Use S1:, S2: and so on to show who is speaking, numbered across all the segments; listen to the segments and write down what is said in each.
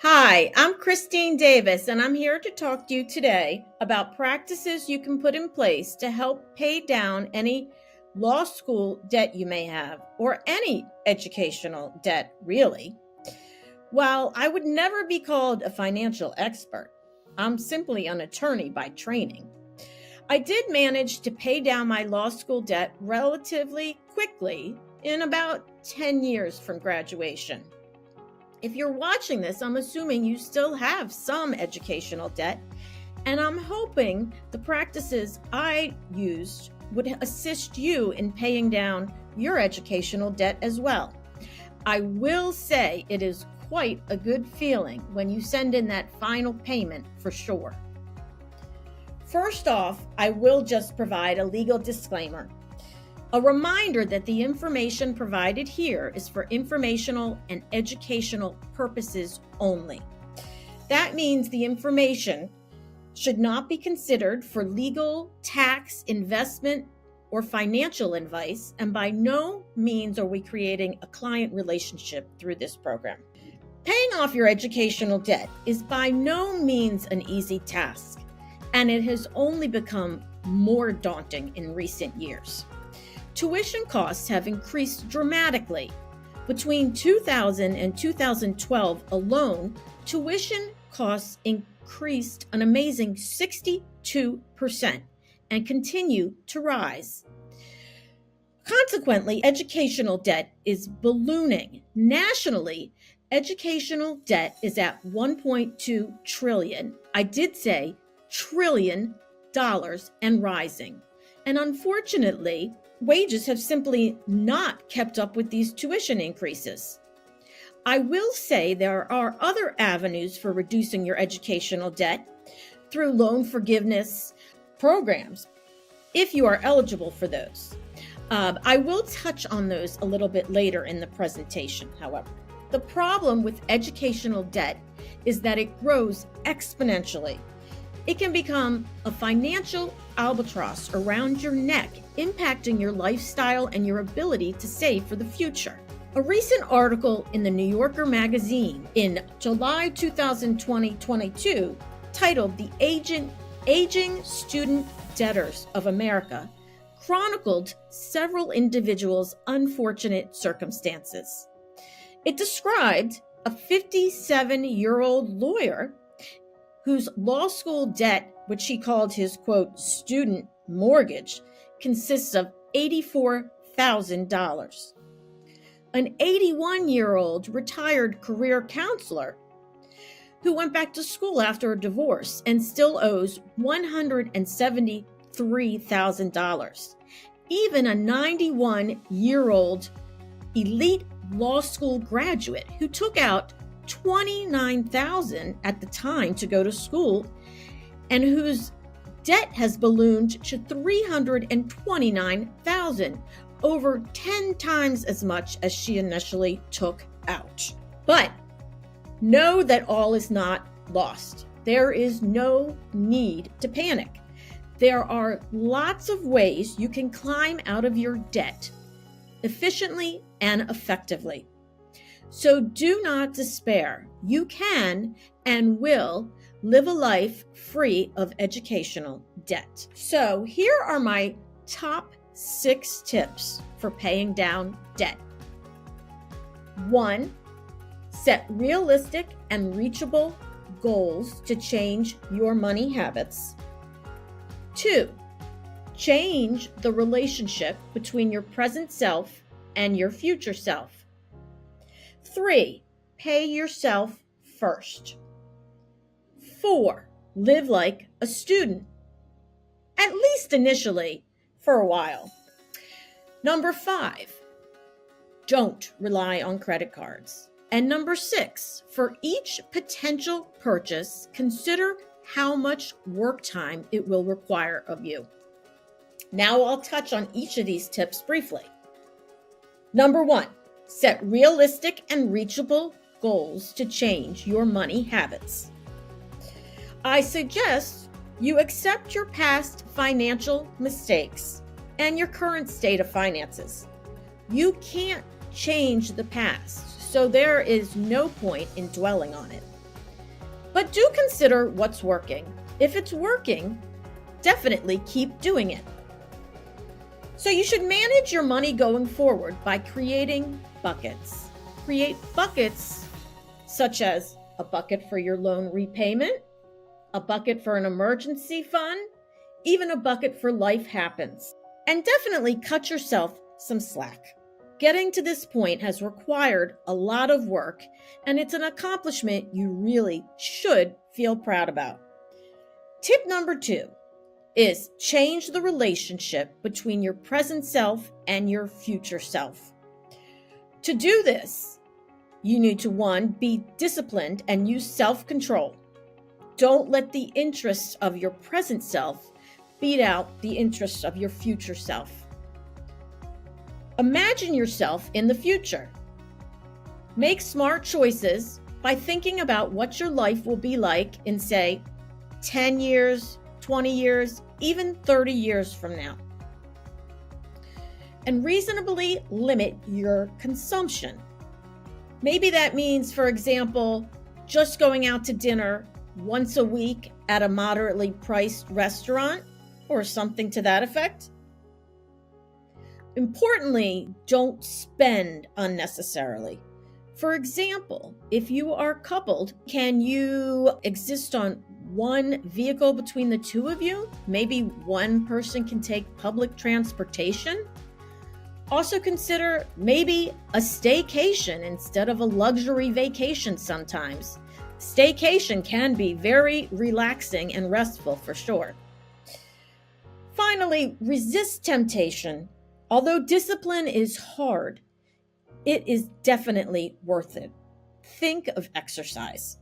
S1: Hi, I'm Christine Davis, and I'm here to talk to you today about practices you can put in place to help pay down any law school debt you may have, or any educational debt, really. While I would never be called a financial expert, I'm simply an attorney by training. I did manage to pay down my law school debt relatively quickly in about 10 years from graduation. If you're watching this, I'm assuming you still have some educational debt, and I'm hoping the practices I used would assist you in paying down your educational debt as well. I will say it is quite a good feeling when you send in that final payment for sure. First off, I will just provide a legal disclaimer. A reminder that the information provided here is for informational and educational purposes only. That means the information should not be considered for legal, tax, investment, or financial advice, and by no means are we creating a client relationship through this program. Paying off your educational debt is by no means an easy task, and it has only become more daunting in recent years. Tuition costs have increased dramatically. Between 2000 and 2012 alone, tuition costs increased an amazing 62% and continue to rise. Consequently, educational debt is ballooning. Nationally, educational debt is at $1.2 trillion. I did say trillion dollars and rising. And unfortunately, wages have simply not kept up with these tuition increases. I will say there are other avenues for reducing your educational debt through loan forgiveness programs, if you are eligible for those. I will touch on those a little bit later in the presentation, however. The problem with educational debt is that it grows exponentially. It can become a financial albatross around your neck, impacting your lifestyle and your ability to save for the future. A recent article in the New Yorker magazine in July 2022, titled "The Aging Student Debtors of America," chronicled several individuals' unfortunate circumstances. It described a 57-year-old lawyer whose law school debt, which he called his, quote, student mortgage, consists of $84,000. An 81-year-old retired career counselor who went back to school after a divorce and still owes $173,000. Even a 91-year-old elite law school graduate who took out $29,000 at the time to go to school, and whose debt has ballooned to $329,000, over 10 times as much as she initially took out. But know that all is not lost. There is no need to panic. There are lots of ways you can climb out of your debt efficiently and effectively. So do not despair. You can and will live a life free of educational debt. So here are my top 6 tips for paying down debt. 1, set realistic and reachable goals to change your money habits. 2, change the relationship between your present self and your future self. 3, pay yourself first. 4, live like a student, at least initially, for a while. Number 5, don't rely on credit cards. And number 6, for each potential purchase, consider how much work time it will require of you. Now I'll touch on each of these tips briefly. Number 1, set realistic and reachable goals to change your money habits. I suggest you accept your past financial mistakes and your current state of finances. You can't change the past, so there is no point in dwelling on it. But do consider what's working. If it's working, definitely keep doing it. So you should manage your money going forward by creating buckets. Create buckets such as a bucket for your loan repayment, a bucket for an emergency fund, even a bucket for life happens. And definitely cut yourself some slack. Getting to this point has required a lot of work, and it's an accomplishment you really should feel proud about. Tip number 2 is change the relationship between your present self and your future self. To do this, you need to 1, be disciplined and use self-control. Don't let the interests of your present self beat out the interests of your future self. Imagine yourself in the future. Make smart choices by thinking about what your life will be like in, say, 10 years, 20 years, even 30 years from now. And reasonably limit your consumption. Maybe that means, for example, just going out to dinner once a week at a moderately priced restaurant or something to that effect. Importantly, don't spend unnecessarily. For example, if you are coupled, can you exist on one vehicle between the two of you? Maybe one person can take public transportation. Also consider maybe a staycation instead of a luxury vacation sometimes. Staycation can be very relaxing and restful for sure. Finally, resist temptation. Although discipline is hard, it is definitely worth it. Think of exercise.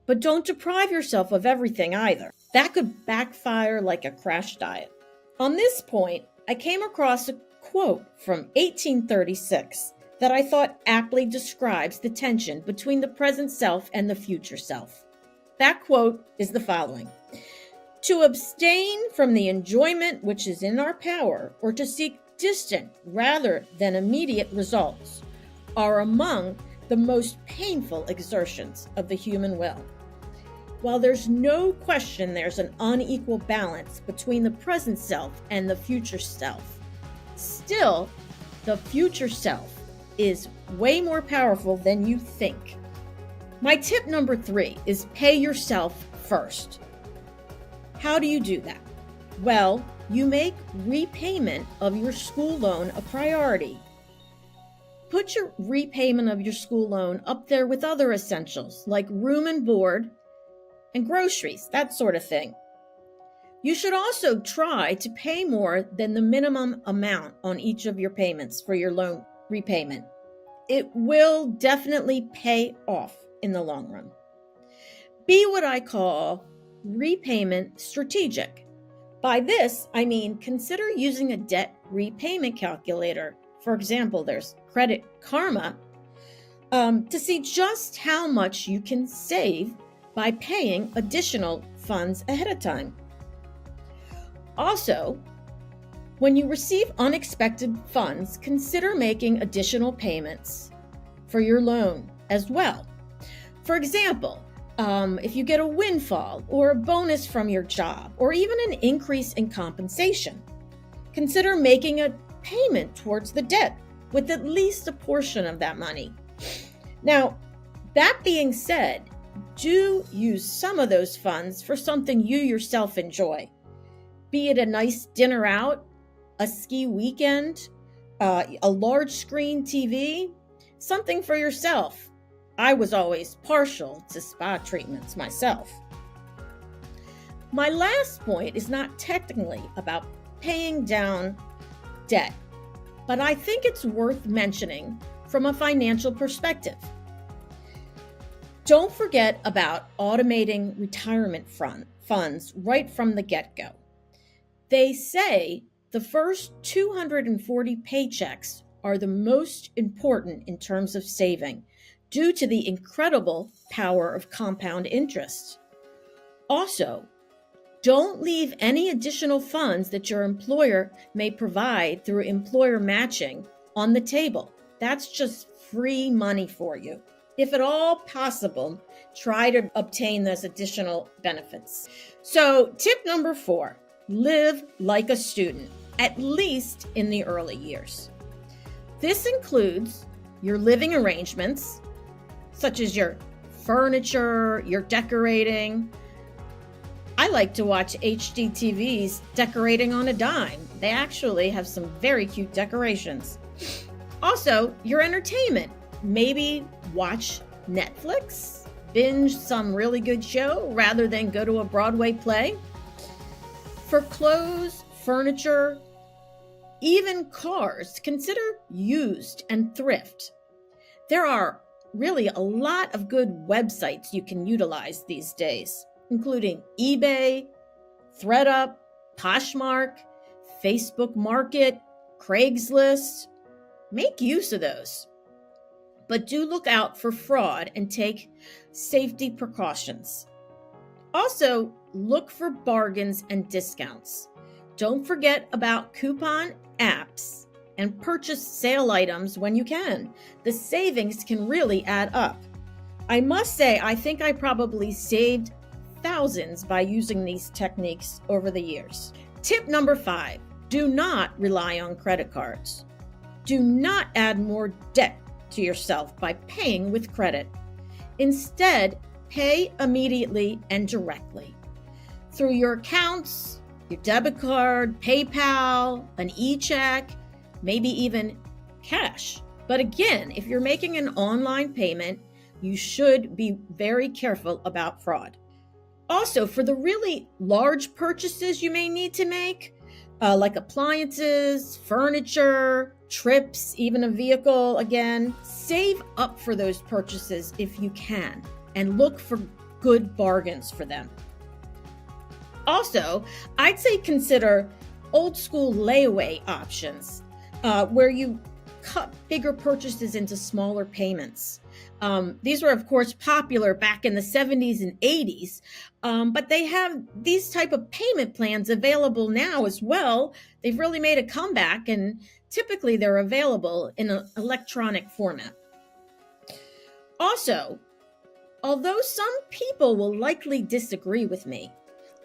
S1: But don't deprive yourself of everything either. That could backfire like a crash diet. On this point, I came across a quote from 1836 that I thought aptly describes the tension between the present self and the future self. That quote is the following: "To abstain from the enjoyment which is in our power, or to seek distant rather than immediate results, are among the most painful exertions of the human will." While there's no question there's an unequal balance between the present self and the future self, still, the future self is way more powerful than you think. My tip number 3 is pay yourself first. How do you do that? Well, you make repayment of your school loan a priority. Put your repayment of your school loan up there with other essentials like room and board and groceries, that sort of thing. You should also try to pay more than the minimum amount on each of your payments for your loan repayment. It will definitely pay off in the long run. Be what I call repayment strategic. By this, I mean consider using a debt repayment calculator. For example, there's Credit Karma, to see just how much you can save by paying additional funds ahead of time. Also, when you receive unexpected funds, consider making additional payments for your loan as well. For example, if you get a windfall or a bonus from your job, or even an increase in compensation, consider making a payment towards the debt with at least a portion of that money. Now, that being said, do use some of those funds for something you yourself enjoy. Be it a nice dinner out, a ski weekend, a large screen TV, something for yourself. I was always partial to spa treatments myself. My last point is not technically about paying down debt, but I think it's worth mentioning from a financial perspective. Don't forget about automating retirement funds right from the get-go. They say the first 240 paychecks are the most important in terms of saving, due to the incredible power of compound interest. Also, don't leave any additional funds that your employer may provide through employer matching on the table. That's just free money for you. If at all possible, try to obtain those additional benefits. So, tip number 4, live like a student, at least in the early years. This includes your living arrangements, such as your furniture, your decorating. I like to watch HGTV's Decorating on a Dime. They actually have some very cute decorations. Also, your entertainment. Maybe watch Netflix, binge some really good show rather than go to a Broadway play. For clothes, furniture, even cars, consider used and thrift. There are really a lot of good websites you can utilize these days, including eBay, ThredUp, Poshmark, Facebook Market, Craigslist. Make use of those. But do look out for fraud and take safety precautions. Also, look for bargains and discounts. Don't forget about coupon apps and purchase sale items when you can. The savings can really add up. I must say, I think I probably saved thousands by using these techniques over the years. Tip number 5, do not rely on credit cards. Do not add more debt to yourself by paying with credit. Instead, pay immediately and directly through your accounts, your debit card, PayPal, an e-check, maybe even cash. But again, if you're making an online payment, you should be very careful about fraud. Also, for the really large purchases you may need to make, like appliances, furniture, trips, even a vehicle, again, save up for those purchases if you can and look for good bargains for them. Also, I'd say consider old school layaway options where you cut bigger purchases into smaller payments. These were, of course, popular back in the 70s and 80s, but they have these type of payment plans available now as well. They've really made a comeback, and typically they're available in an electronic format. Also, although some people will likely disagree with me,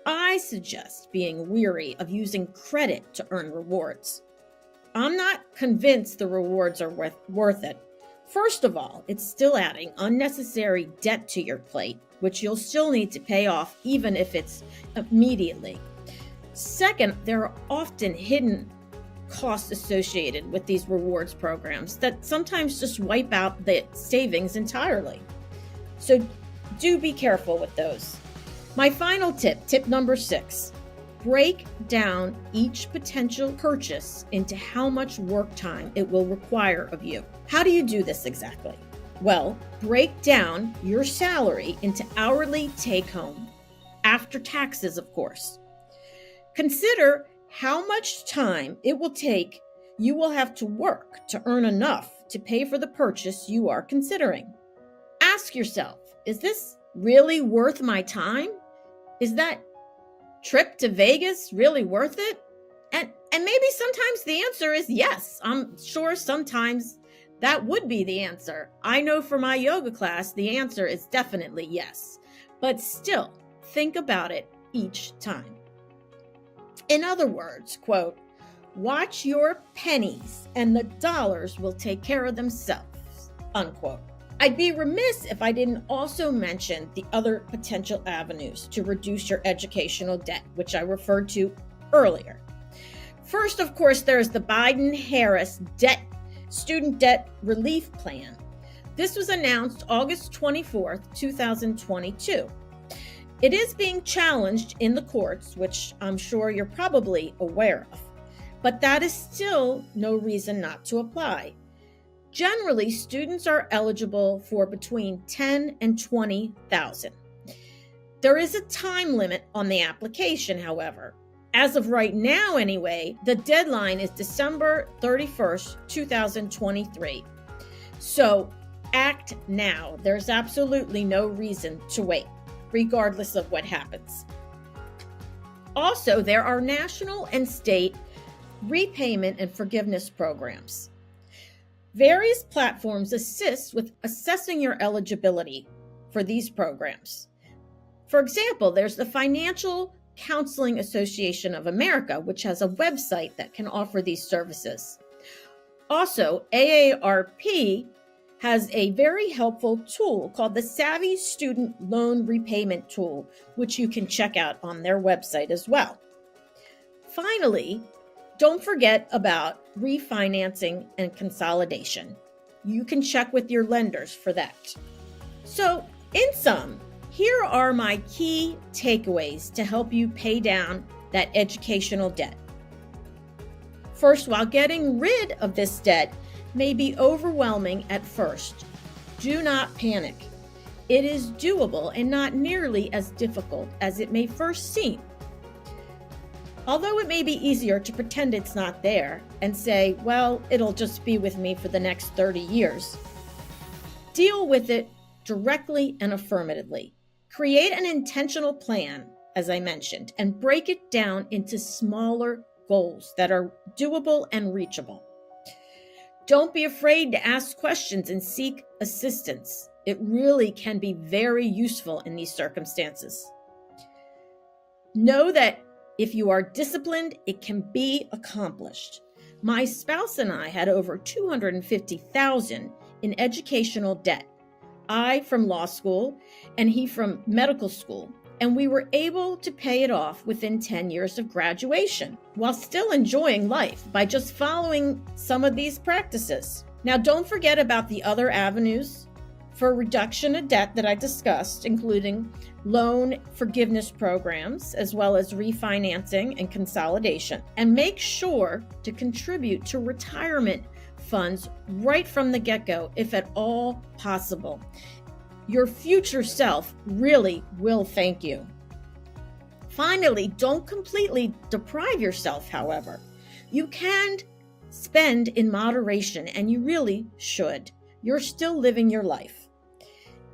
S1: I suggest being weary of using credit to earn rewards. I'm not convinced the rewards are worth it. First of all, it's still adding unnecessary debt to your plate, which you'll still need to pay off even if it's immediately. Second, there are often hidden costs associated with these rewards programs that sometimes just wipe out the savings entirely. So do be careful with those. My final tip number 6. Break down each potential purchase into how much work time it will require of you. How do you do this exactly? Well, break down your salary into hourly take-home, after taxes, of course. Consider how much time it will take you will have to work to earn enough to pay for the purchase you are considering. Ask yourself, is this really worth my time? Is that trip to Vegas really worth it? And maybe sometimes the answer is yes. I'm sure sometimes that would be the answer. I know for my yoga class, the answer is definitely yes. But still, think about it each time. In other words, quote, watch your pennies and the dollars will take care of themselves, unquote. I'd be remiss if I didn't also mention the other potential avenues to reduce your educational debt, which I referred to earlier. First, of course, there's the Biden-Harris Student Debt Relief Plan. This was announced August 24th, 2022. It is being challenged in the courts, which I'm sure you're probably aware of, but that is still no reason not to apply. Generally, students are eligible for between $10,000 and $20,000. There is a time limit on the application, however. As of right now, anyway, the deadline is December 31st, 2023. So act now. There's absolutely no reason to wait, regardless of what happens. Also, there are national and state repayment and forgiveness programs. Various platforms assist with assessing your eligibility for these programs. For example, there's the Financial Counseling Association of America, which has a website that can offer these services. Also, AARP has a very helpful tool called the Savvy Student Loan Repayment Tool, which you can check out on their website as well. Finally, don't forget about refinancing and consolidation. You can check with your lenders for that. So, in sum, here are my key takeaways to help you pay down that educational debt. First, while getting rid of this debt may be overwhelming at first, do not panic. It is doable and not nearly as difficult as it may first seem. Although it may be easier to pretend it's not there and say, well, it'll just be with me for the next 30 years, deal with it directly and affirmatively. Create an intentional plan, as I mentioned, and break it down into smaller goals that are doable and reachable. Don't be afraid to ask questions and seek assistance. It really can be very useful in these circumstances. Know that if you are disciplined, it can be accomplished. My spouse and I had over $250,000 in educational debt. I from law school and he from medical school, and we were able to pay it off within 10 years of graduation while still enjoying life by just following some of these practices. Now, don't forget about the other avenues for reduction of debt that I discussed, including loan forgiveness programs, as well as refinancing and consolidation. And make sure to contribute to retirement funds right from the get-go, if at all possible. Your future self really will thank you. Finally, don't completely deprive yourself, however. You can spend in moderation, and you really should. You're still living your life.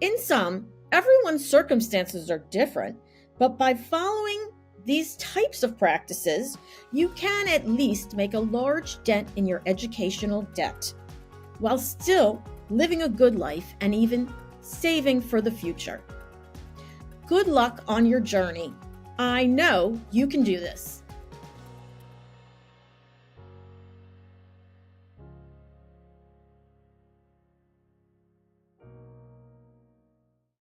S1: In sum, everyone's circumstances are different, but by following these types of practices, you can at least make a large dent in your educational debt, while still living a good life and even saving for the future. Good luck on your journey. I know you can do this.